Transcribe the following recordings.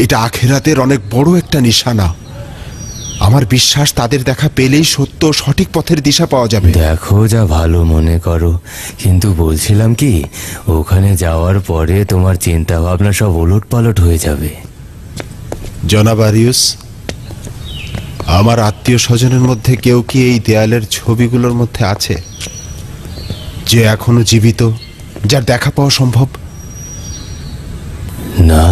এটা আখিরাতের অনেক বড় একটা নিশানা। আমার বিশ্বাস তাদের দেখা পেলেই সত্য সঠিক পথের দিশা পাওয়া যাবে। দেখো যা ভালো মনে করো, কিন্তু বলছিলাম কি, ওখানে যাওয়ার পরে তোমার চিন্তা ভাবনা সব ওলটপালট হয়ে যাবে। জনাব আরিউস, আমার আত্মীয় স্বজনের মধ্যে কেউ কি এই দেয়ালের ছবিগুলোর মধ্যে আছে যে এখনো জীবিত, যার দেখা পাওয়া সম্ভব? না,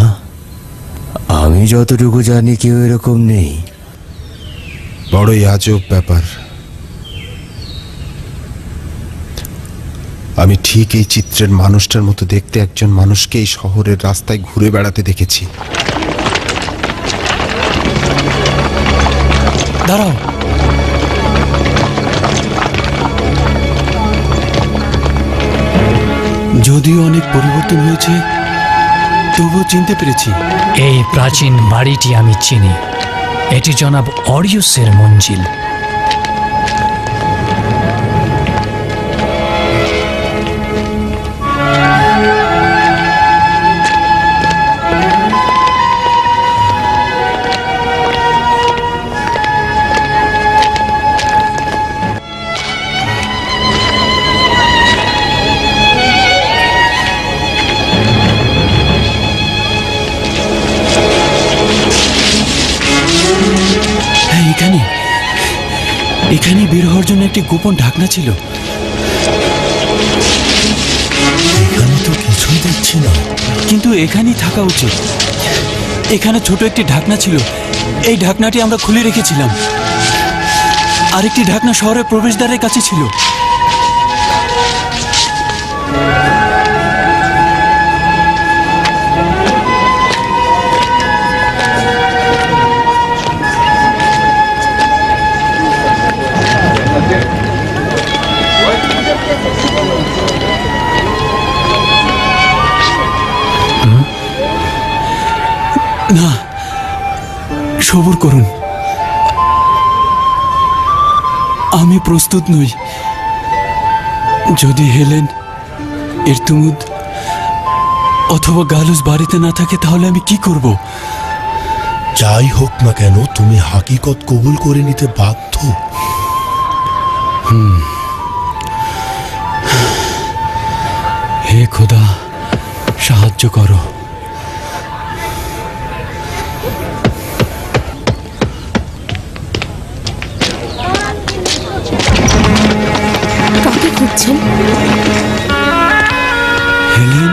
আমি যতটুকু জানি কেউ এরকম নেই। বড়ই আজব ব্যাপার। আমি ঠিক এই চিত্রের মানুষটার মতো দেখতে একজন মানুষকে এই শহরের রাস্তায় ঘুরে বেড়াতে দেখেছি। দাঁড়াও, যদিও অনেক পরিবর্তন হয়েছে, তবুও চিনতে পেরেছি। এই প্রাচীন বাড়িটি আমি চিনি। এটি জনাব অরিউসের মঞ্জিল। এখানে বের হওয়ার জন্য একটি গোপন ঢাকনা ছিল। এখানে তো কিছুই দেখছি না। কিন্তু এখানেই থাকা উচিত। এখানে ছোট একটি ঢাকনা ছিল, এই ঢাকনাটি আমরা খুলে রেখেছিলাম। আরেকটি ঢাকনা শহরের প্রবেশদ্বারের কাছে ছিল। না, সবুর করুন, আমি প্রস্তুত নই। যদি হেলেন, ইরতুমুদ অথবা গালুস বাড়িতে না থাকে তাহলে আমি কি করব? যাই হোক না কেন, তুমি হাকিকত কবুল করে নিতে বাধ্য। হে খোদা, সাহায্য করো। কাকে খুঁজছেন? হেলেন?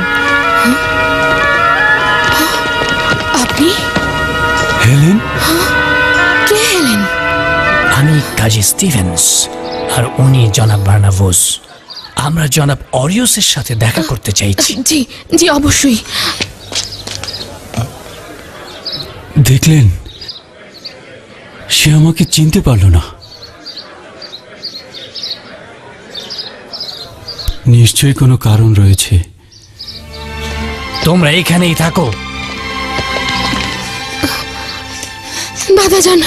আপনি? হেলেন? কে হেলেন? আমি কাজী স্টিভেন্স, আর উনি জনাব বার্নাবোস। আমরা জনাব অরিউসের সাথে দেখা করতে চাইছি। জি জি, অবশ্যই। দেখলেন, সে আমাকে চিনতে পারল না। নিশ্চয়ই কোনো কারণ রয়েছে। তোমরা এখানেই থাকো। দাদা যান,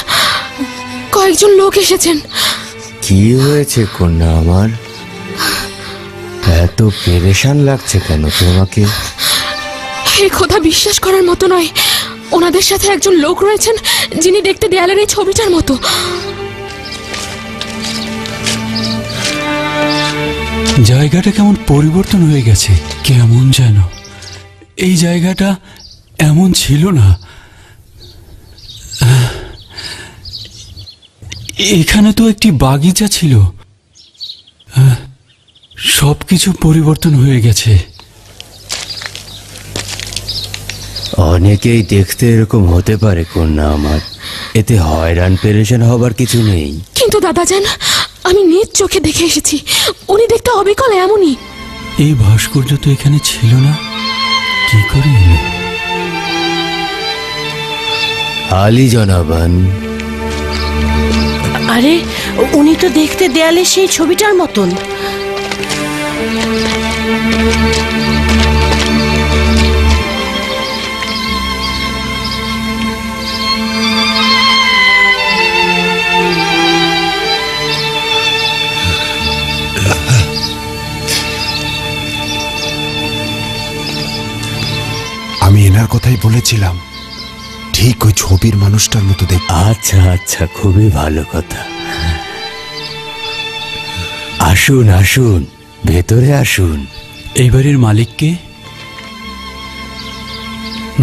কয়েকজন লোক এসেছেন। কি হয়েছে কন্যা আমার? এত পেরেশান লাগছে কেন তোমাকে? হে খোদা, বিশ্বাস করার মতো নয়। ওনাদের সাথে একজন লোক রয়েছেন যিনি দেখতে দেয়ালের এই ছবিটার মতো। জায়গাটা কেমন পরিবর্তন হয়ে গেছে, কেমন যেন। এই জায়গাটা এমন ছিল না। এখানে তো একটি বাগিচা ছিল। সবকিছু পরিবর্তন হয়ে গেছে। অনেকেই দেখতে এরকম হতে পারে কন্যা আমার, এতে হয়রান পেরেশান হবার কিছু নেই। কিন্তু দাদা যান, আমি নিজ চোখে দেখে এসেছি, উনি দেখতে অবিকল এমনই। এই ভাস্কর্য তো এখানে ছিল না, কি করে এলো? আলী জনাবান, আরে উনি তো দেখতে দেয়ালে সেই ছবিটার মতন। আমি এনার কথাই বলেছিলাম। ঠিক ওই ছবির মানুষটার মতো দেখতে। আচ্ছা আচ্ছা, খুবই ভালো কথা। আসুন আসুন, ভেতরে আসুন। এই বাড়ির মালিককে?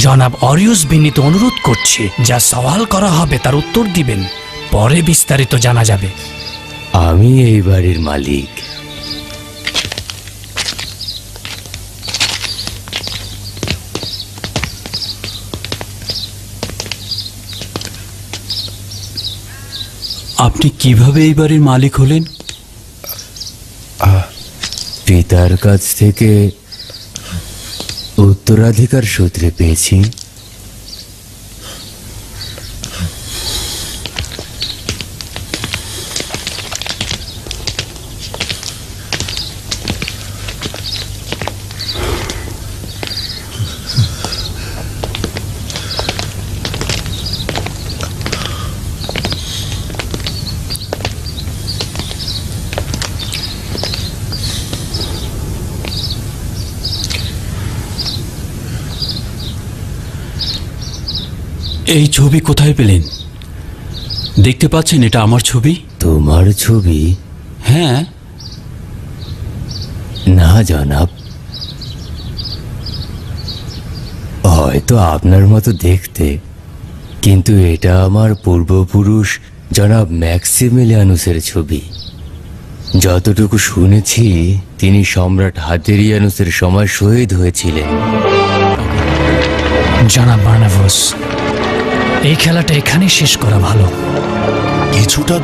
জনাব অরিয়স বিনীত অনুরোধ করছে, যা সওয়াল করা হবে তার উত্তর দিবেন, পরে বিস্তারিত জানা যাবে। আমি এই বাড়ির মালিক। আপনি কিভাবে এই বাড়ির মালিক হলেন? পিতার কাছ থেকে উত্তরাধিকার সূত্রে পেয়েছি। এই ছবি কোথায় পেলেন? দেখতে পাচ্ছেন এটা আমার ছবি? তোমার ছবি? হ্যাঁ। না জনাব, হয়তো আপনার মতো দেখতে, কিন্তু এটা আমার পূর্বপুরুষ জনাব ম্যাক্সিমিলিয়ানুসের ছবি। যতটুকু শুনেছি, তিনি সম্রাট হাতেরিয়ানুসের সময় শহীদ হয়েছিলেন। জনাব বার্নাভোস, এই খেলাটা এখানেই শেষ করা ভালো। কিছুটা